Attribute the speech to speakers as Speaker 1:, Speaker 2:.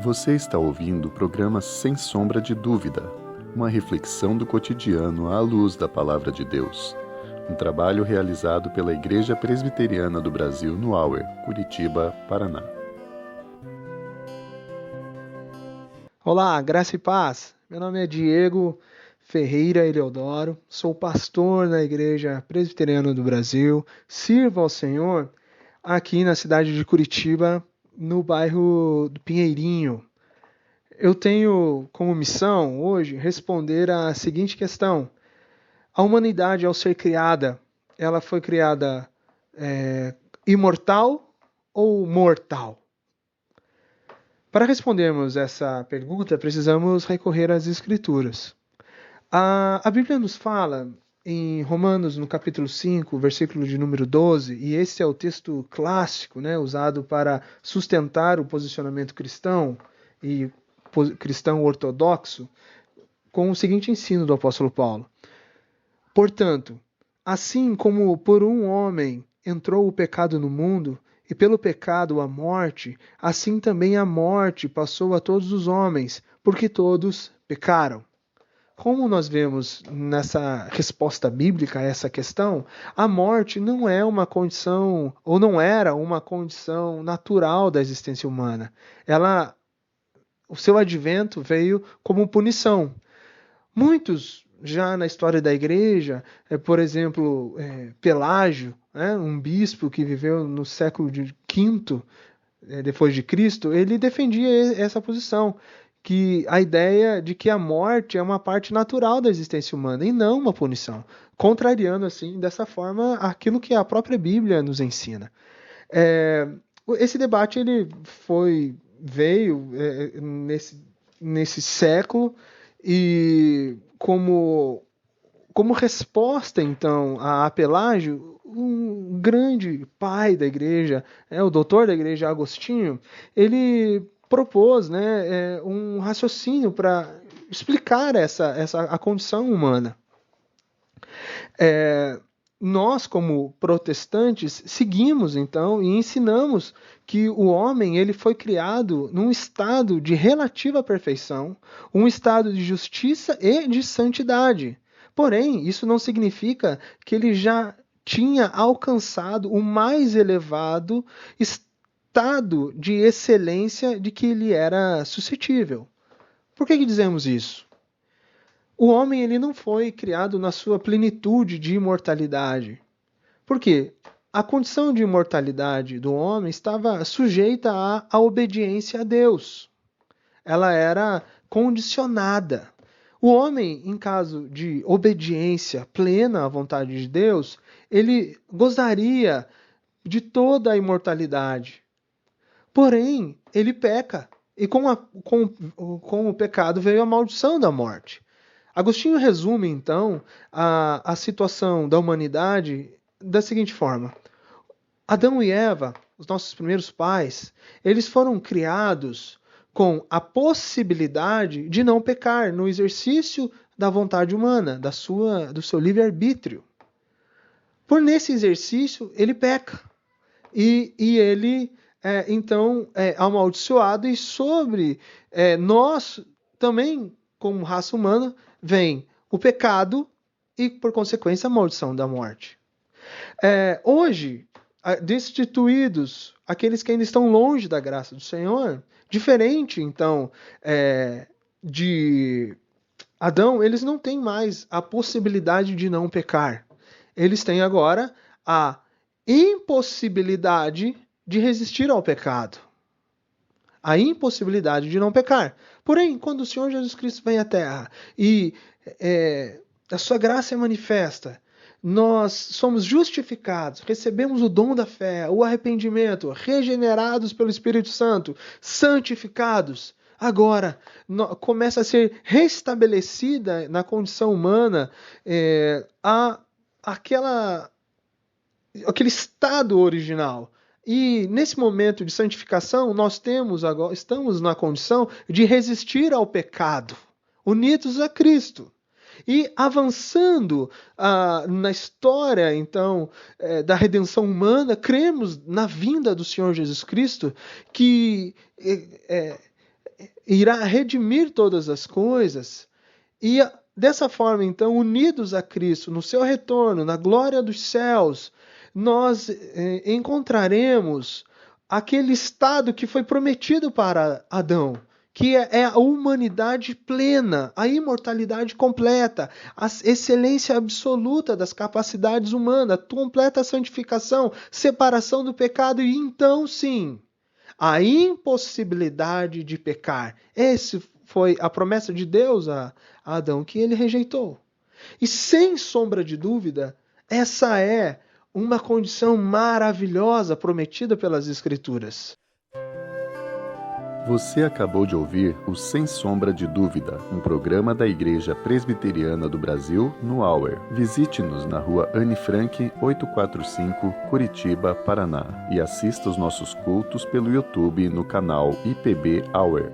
Speaker 1: Você está ouvindo o programa Sem Sombra de Dúvida, uma reflexão do cotidiano à luz da Palavra de Deus. Um trabalho realizado pela Igreja Presbiteriana do Brasil no Auer, Curitiba, Paraná.
Speaker 2: Olá, graça e paz. Meu nome é Diego Ferreira Eleodoro, sou pastor na Igreja Presbiteriana do Brasil, sirvo ao Senhor aqui na cidade de Curitiba, no bairro do Pinheirinho. Eu tenho como missão hoje responder a seguinte questão: a humanidade, ao ser criada, ela foi criada imortal ou mortal? Para respondermos essa pergunta, precisamos recorrer às Escrituras. A Bíblia nos fala em Romanos, no capítulo 5, versículo de número 12, e esse é o texto clássico, usado para sustentar o posicionamento cristão e cristão ortodoxo, com o seguinte ensino do apóstolo Paulo: portanto, assim como por um homem entrou o pecado no mundo, e pelo pecado a morte, assim também a morte passou a todos os homens, porque todos pecaram. Como nós vemos nessa resposta bíblica a essa questão, a morte não é uma condição, ou não era uma condição natural da existência humana. O seu advento veio como punição. Muitos, já na história da igreja, por exemplo, Pelágio, um bispo que viveu no século V depois de Cristo, ele defendia essa posição, que a ideia de que a morte é uma parte natural da existência humana e não uma punição, contrariando assim dessa forma aquilo que a própria Bíblia nos ensina. Esse debate ele veio nesse século, e como resposta, então, a Pelágio, um grande pai da igreja, o doutor da igreja Agostinho, ele propôs um raciocínio para explicar a condição humana. Nós, como protestantes, seguimos, então, e ensinamos que o homem ele foi criado num estado de relativa perfeição, um estado de justiça e de santidade. Porém, isso não significa que ele já tinha alcançado o mais elevado estado de excelência de que ele era suscetível. Por que dizemos isso? O homem ele não foi criado na sua plenitude de imortalidade. Por quê? A condição de imortalidade do homem estava sujeita à obediência a Deus. Ela era condicionada. O homem, em caso de obediência plena à vontade de Deus, ele gozaria de toda a imortalidade. Porém, ele peca. E com o pecado veio a maldição da morte. Agostinho resume, então, a situação da humanidade da seguinte forma: Adão e Eva, os nossos primeiros pais, eles foram criados com a possibilidade de não pecar no exercício da vontade humana, do seu livre-arbítrio. Por nesse exercício, ele peca. E ele, então, é amaldiçoado, e sobre nós também, como raça humana, vem o pecado e, por consequência, a maldição da morte. Hoje, destituídos, aqueles que ainda estão longe da graça do Senhor, diferente, então, de Adão, eles não têm mais a possibilidade de não pecar. Eles têm agora a impossibilidade de resistir ao pecado. A impossibilidade de não pecar. Porém, quando o Senhor Jesus Cristo vem à Terra e a sua graça é manifesta, nós somos justificados, recebemos o dom da fé, o arrependimento, regenerados pelo Espírito Santo, santificados. Agora, começa a ser restabelecida na condição humana aquele estado original. E nesse momento de santificação, nós estamos na condição de resistir ao pecado, unidos a Cristo. E avançando na história, então, da redenção humana, cremos na vinda do Senhor Jesus Cristo, que irá redimir todas as coisas, e dessa forma, então, unidos a Cristo, no seu retorno, na glória dos céus, nós encontraremos aquele estado que foi prometido para Adão, que é a humanidade plena, a imortalidade completa, a excelência absoluta das capacidades humanas, completa santificação, separação do pecado e então sim, a impossibilidade de pecar. Essa foi a promessa de Deus a Adão, que ele rejeitou. E sem sombra de dúvida, essa é uma condição maravilhosa prometida pelas Escrituras.
Speaker 1: Você acabou de ouvir o Sem Sombra de Dúvida, um programa da Igreja Presbiteriana do Brasil no Hour. Visite-nos na rua Anne Frank, 845, Curitiba, Paraná, e assista os nossos cultos pelo YouTube no canal IPB Hour.